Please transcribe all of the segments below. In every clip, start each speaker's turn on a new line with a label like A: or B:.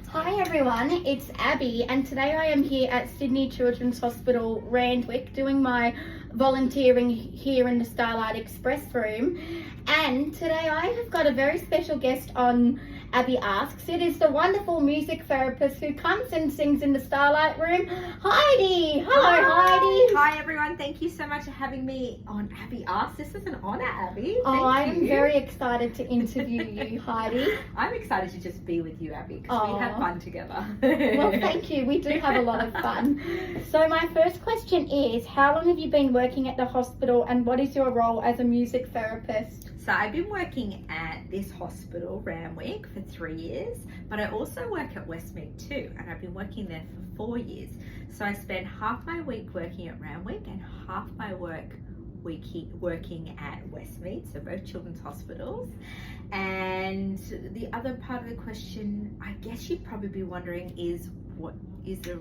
A: Hi everyone, it's Abby and today I am here at Sydney Children's Hospital, Randwick, doing my volunteering here in the Starlight Express room. And today I have got a very special guest on Abbey Asks. It is the wonderful music therapist who comes and sings in the Starlight room, Heidi. Hello, Heidi.
B: Hi everyone, thank you so much for having me on Abbey Asks. This is an honour, Abby.
A: I'm very excited to interview you, Heidi.
B: I'm excited to just be with you, Abby, because we have fun together.
A: Well, thank you. We do have a lot of fun. So my first question is, how long have you been working at the hospital and what is your role as a music therapist?
B: So I've been working at this hospital, Randwick, for 3 years, but I also work at Westmead too, and I've been working there for 4 years. So I spend half my week working at Randwick and half my week working at Westmead, so both children's hospitals. And the other part of the question, I guess you'd probably be wondering, is what is a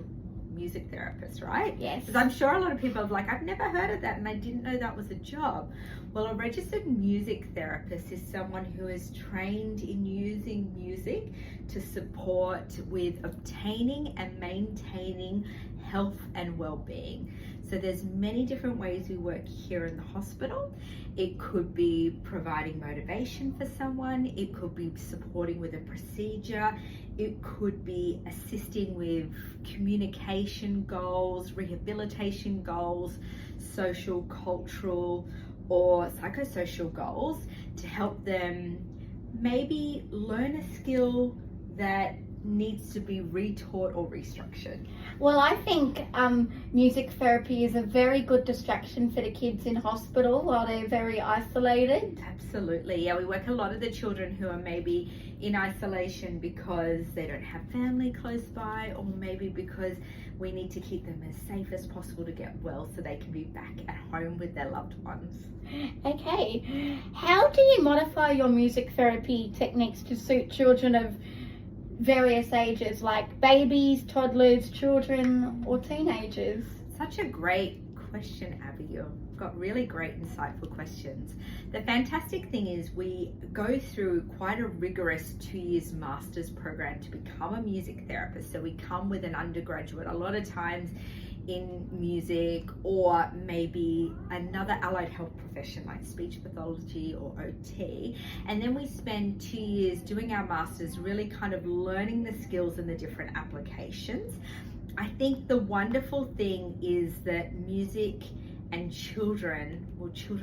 B: music therapist, right?
A: Yes.
B: Because I'm sure a lot of people have I've never heard of that and I didn't know that was a job. Well, a registered music therapist is someone who is trained in using music to support with obtaining and maintaining health and well-being. So there's many different ways we work here in the hospital. It could be providing motivation for someone, it could be supporting with a procedure, it could be assisting with communication goals, rehabilitation goals, social, cultural, or psychosocial goals to help them maybe learn a skill that needs to be retaught or restructured.
A: Well, I think music therapy is a very good distraction for the kids in hospital while they're very isolated.
B: Absolutely, yeah, we work a lot of the children who are maybe in isolation because they don't have family close by, or maybe because we need to keep them as safe as possible to get well so they can be back at home with their loved ones.
A: Okay, how do you modify your music therapy techniques to suit children of various ages, like babies, toddlers, children, or teenagers?
B: Such a great question, Abby. You've got really great, insightful questions. The fantastic thing is we go through quite a rigorous 2 years master's program to become a music therapist. So we come with an undergraduate, a lot of times in music, or maybe another allied health profession like speech pathology or OT, and then we spend 2 years doing our masters, really kind of learning the skills and the different applications. I think the wonderful thing is that music and children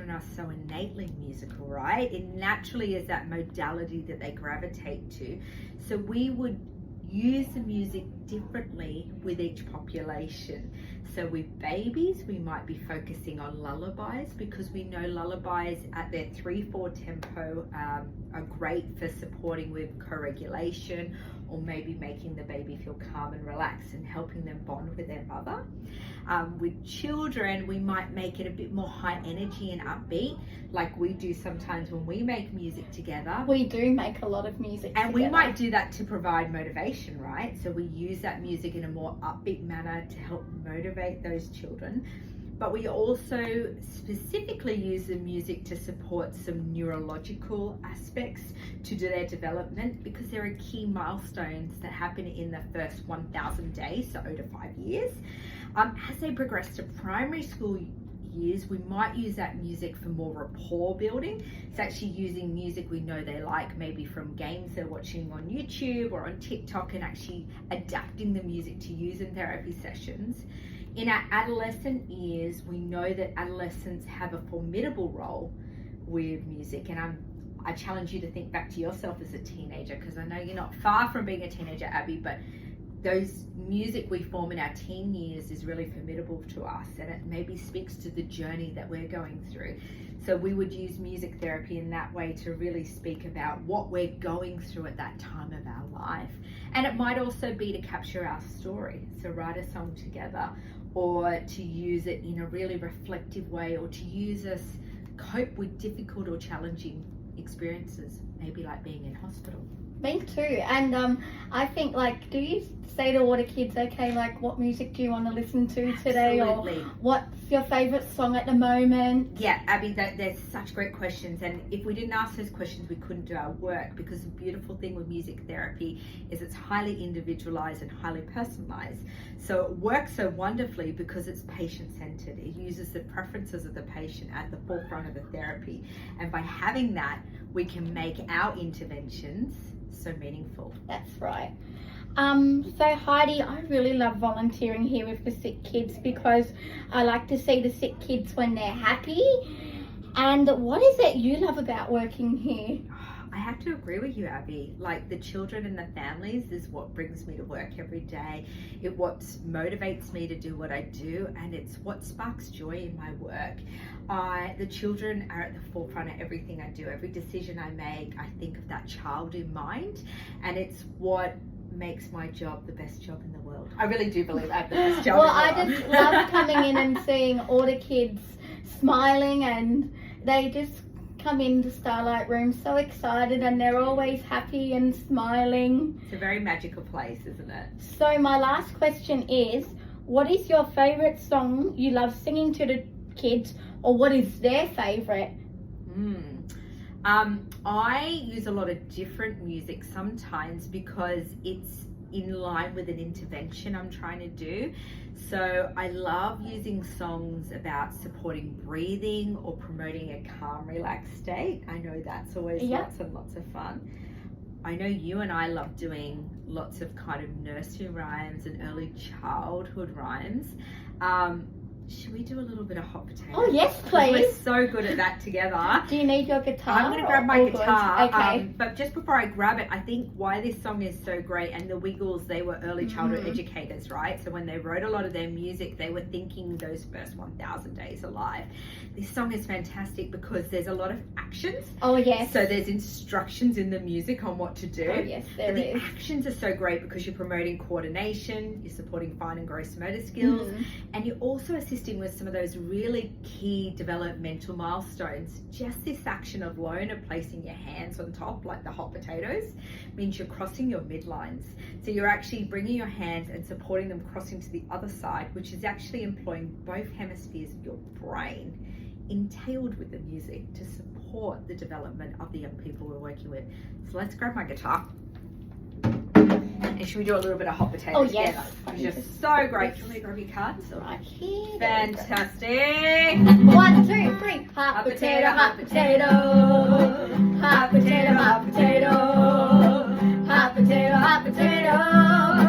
B: are so innately musical, right? It naturally is that modality that they gravitate to. So we would use the music differently with each population. So with babies, we might be focusing on lullabies because we know lullabies at their 3/4 tempo are great for supporting with co-regulation, or maybe making the baby feel calm and relaxed and helping them bond with their mother. With children, we might make it a bit more high energy and upbeat, like we do sometimes when we make music together.
A: We do make a lot of music
B: and
A: together.
B: We might do that to provide motivation, right? So we use that music in a more upbeat manner to help motivate those children. But we also specifically use the music to support some neurological aspects to their development, because there are key milestones that happen in the first 1,000 days, so 0 to 5 years. As they progress to primary school years, we might use that music for more rapport building. It's actually using music we know they like, maybe from games they're watching on YouTube or on TikTok, and actually adapting the music to use in therapy sessions. In our adolescent years, we know that adolescents have a formidable role with music, and I challenge you to think back to yourself as a teenager, because I know you're not far from being a teenager, Abby, but those music we form in our teen years is really formidable to us, and it maybe speaks to the journey that we're going through. So we would use music therapy in that way to really speak about what we're going through at that time of our life. And it might also be to capture our story, so write a song together, or to use it in a really reflective way, or to use us cope with difficult or challenging experiences, maybe like being in hospital.
A: Me too. And I think, like, do you say to all the kids, okay, like, what music do you want to listen to today?
B: Absolutely.
A: Or what's your favourite song at the moment?
B: Yeah, Abby, there's such great questions, and if we didn't ask those questions, we couldn't do our work, because the beautiful thing with music therapy is it's highly individualized and highly personalized. So it works so wonderfully because it's patient-centered. It uses the preferences of the patient at the forefront of the therapy, and by having that, we can make our interventions so meaningful.
A: That's right. So Heidi, I really love volunteering here with the sick kids because I like to see the sick kids when they're happy. And what is it you love about working here?
B: I have to agree with you, Abby. Like, the children and the families is what brings me to work every day. It what motivates me to do what I do, and it's what sparks joy in my work. The children are at the forefront of everything I do. Every decision I make, I think of that child in mind, and it's what makes my job the best job in the world. I really do believe I have the best job
A: well,
B: in the
A: I
B: world.
A: just love coming in and seeing all the kids smiling, and they just come into Starlight Room so excited, and they're always happy and smiling.
B: It's a very magical place, isn't it?
A: So my last question is, what is your favourite song you love singing to the kids, or what is their favourite?
B: I use a lot of different music sometimes because it's in line with an intervention I'm trying to do. So I love using songs about supporting breathing or promoting a calm, relaxed state. I know that's always lots and lots of fun. I know you and I love doing lots of kind of nursery rhymes and early childhood rhymes. Should we do a little bit of hot potato?
A: Oh yes,
B: We're
A: please.
B: so good at that together.
A: Do you need your guitar?
B: I'm going to grab my
A: All good.
B: guitar.
A: Okay.
B: But just before I grab it, I think why this song is so great, and the Wiggles, they were early childhood educators, right? So when they wrote a lot of their music, they were thinking those first 1,000 days alive. This song is fantastic because there's a lot of actions.
A: Oh yes.
B: So there's instructions in the music on what to do.
A: Oh yes, there
B: But the
A: is.
B: actions are so great because you're promoting coordination, you're supporting fine and gross motor skills, and you're also assisting with some of those really key developmental milestones. Just this action alone of placing your hands on top, like the hot potatoes, means you're crossing your midlines. So you're actually bringing your hands and supporting them crossing to the other side, which is actually employing both hemispheres of your brain, entailed with the music to support the development of the young people we're working with. So let's grab my guitar. And should we do a little bit of hot potato together? Which is just so great. Do you want me to grab your cards?
A: Right here.
B: Fantastic.
A: 1, 2, 3. Hot potato, hot potato. Hot potato, hot potato. Hot potato, hot potato.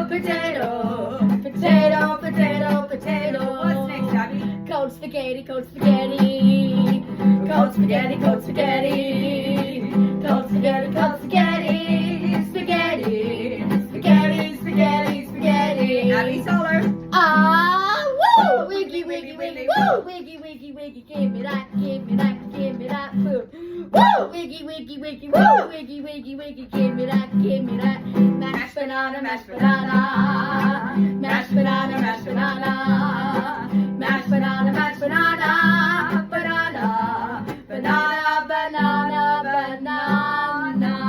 A: Potato. Potato, potato, potato.
B: What's next, Abby?
A: Cold spaghetti, cold spaghetti. Cold spaghetti, cold spaghetti. Cold spaghetti, cold spaghetti. Spaghetti. Spaghetti, spaghetti, spaghetti.
B: Abby solo.
A: Ah, woo! Wiggy, wiggy, wiggy, woo! Wiggy, wiggy, wiggy, give me that, give me that, give me that food. Woo! Wiggy, wiggy, wiggy, woo! Wiggy, wiggy, wiggy, give me that, give me that. Mashed banana, mashed banana. Mashed banana, mashed banana. Mashed banana, mashed banana. Banana, banana, banana, banana.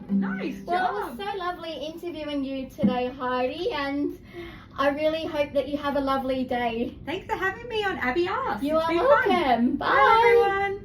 B: Nice job.
A: Well, it was so lovely interviewing you today, Heidi, and I really hope that you have a lovely day.
B: Thanks for having me on Abby Ask.
A: You
B: It's
A: are
B: been fun.
A: welcome.
B: Bye everyone.